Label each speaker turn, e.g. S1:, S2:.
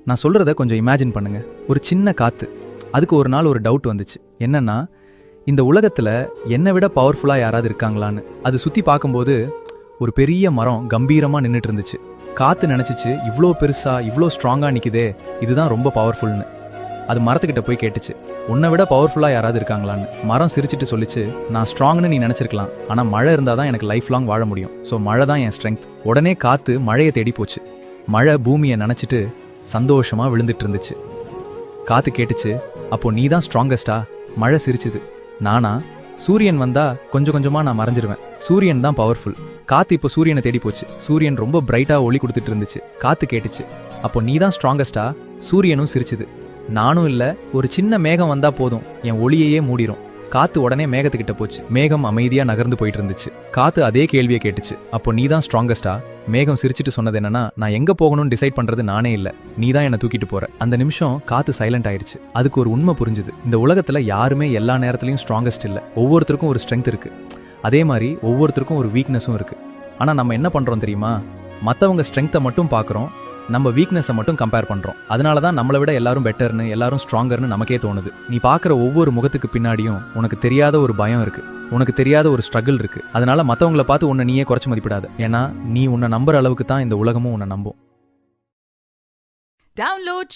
S1: நான் சொல்கிறத கொஞ்சம் இமேஜின் பண்ணுங்க. ஒரு சின்ன காற்று. அதுக்கு ஒரு நாள் ஒரு டவுட் வந்துச்சு. என்னன்னா, இந்த உலகத்தில் என்னை விட பவர்ஃபுல்லாக யாராவது இருக்காங்களான்னு. அது சுற்றி பார்க்கும்போது ஒரு பெரிய மரம் கம்பீரமாக நின்றுட்டு இருந்துச்சு. காற்று நினச்சிச்சு, இவ்வளோ பெருசாக இவ்வளோ ஸ்ட்ராங்காக நிற்குதே, இதுதான் ரொம்ப பவர்ஃபுல்னு. அது மரத்துக்கிட்ட போய் கேட்டுச்சு, உன்னை விட பவர்ஃபுல்லாக யாராவது இருக்காங்களான்னு. மரம் சிரிச்சிட்டு சொல்லிச்சு, நான் ஸ்ட்ராங்னு நீ நினச்சிருக்கலாம், ஆனால் மழை இருந்தால் தான் எனக்கு லைஃப் லாங் வாழ முடியும். ஸோ மழை தான் என் ஸ்ட்ரென்த். உடனே காற்று மழையை தேடி போச்சு. மழை பூமியை நினச்சிட்டு சந்தோஷமாக விழுந்துட்டு இருந்துச்சு. காற்று கேட்டுச்சு, அப்போ நீ தான் ஸ்ட்ராங்கஸ்டா? மழை சிரிச்சுது, நானா? சூரியன் வந்தா கொஞ்சம் கொஞ்சமாக நான் மறைஞ்சிருவேன். சூரியன் தான் பவர்ஃபுல். காற்று இப்போ சூரியனை தேடி போச்சு. சூரியன் ரொம்ப பிரைட்டாக ஒளி கொடுத்துட்டு இருந்துச்சு. காற்று கேட்டுச்சு, அப்போ நீ தான் ஸ்ட்ராங்கஸ்டா? சூரியனும் சிரிச்சுது, நானும் இல்லை, ஒரு சின்ன மேகம் வந்தா போதும், என் ஒளியையே மூடிரும். காத்து உடனே மேகத்துக்கிட்ட போச்சு. மேகம் அமைதியா நகர்ந்து போயிட்டு இருந்துச்சு. காத்து அதே கேள்வியை கேட்டுச்சு, அப்போ நீ தான் ஸ்ட்ராங்கஸ்டா? மேகம் சிரிச்சிட்டு சொன்னது என்னன்னா, நான் எங்க போகணும்னு டிசைட் பண்றது நானே இல்ல, நீ தான் என்ன தூக்கிட்டு போற. அந்த நிமிஷம் காத்து சைலண்ட் ஆயிடுச்சு. அதுக்கு ஒரு உண்மை புரிஞ்சுது. இந்த உலகத்துல யாருமே எல்லா நேரத்திலையும் ஸ்ட்ராங்கஸ்ட் இல்ல. ஒவ்வொருத்தருக்கும் ஒரு ஸ்ட்ரென்த் இருக்கு. அதே மாதிரி ஒவ்வொருத்தருக்கும் ஒரு வீக்னஸும் இருக்கு. ஆனா நம்ம என்ன பண்றோம் தெரியுமா? மத்தவங்க ஸ்ட்ரென்த்தை மட்டும் பாக்குறோம், நம்ம வீக்னஸை மட்டும் கம்பேர் பண்றோம். அதனால தான் நம்மளை விட எல்லாரும் பெட்டர்னு, எல்லாரும் ஸ்ட்ராங்கர்னு நமக்கே தோணுது. நீ பார்க்குற ஒவ்வொரு முகத்துக்கு பின்னாடியும் உனக்கு தெரியாத ஒரு பயம் இருக்கு, உனக்கு தெரியாத ஒரு ஸ்ட்ரகிள் இருக்கு. அதனால மற்றவங்களை பார்த்து உன்னை நீயே குறைச்சு மதிப்பிடாத. ஏன்னா நீ உன்னை நம்புற அளவுக்கு தான் இந்த உலகமும் உன்னை நம்பும்.
S2: Download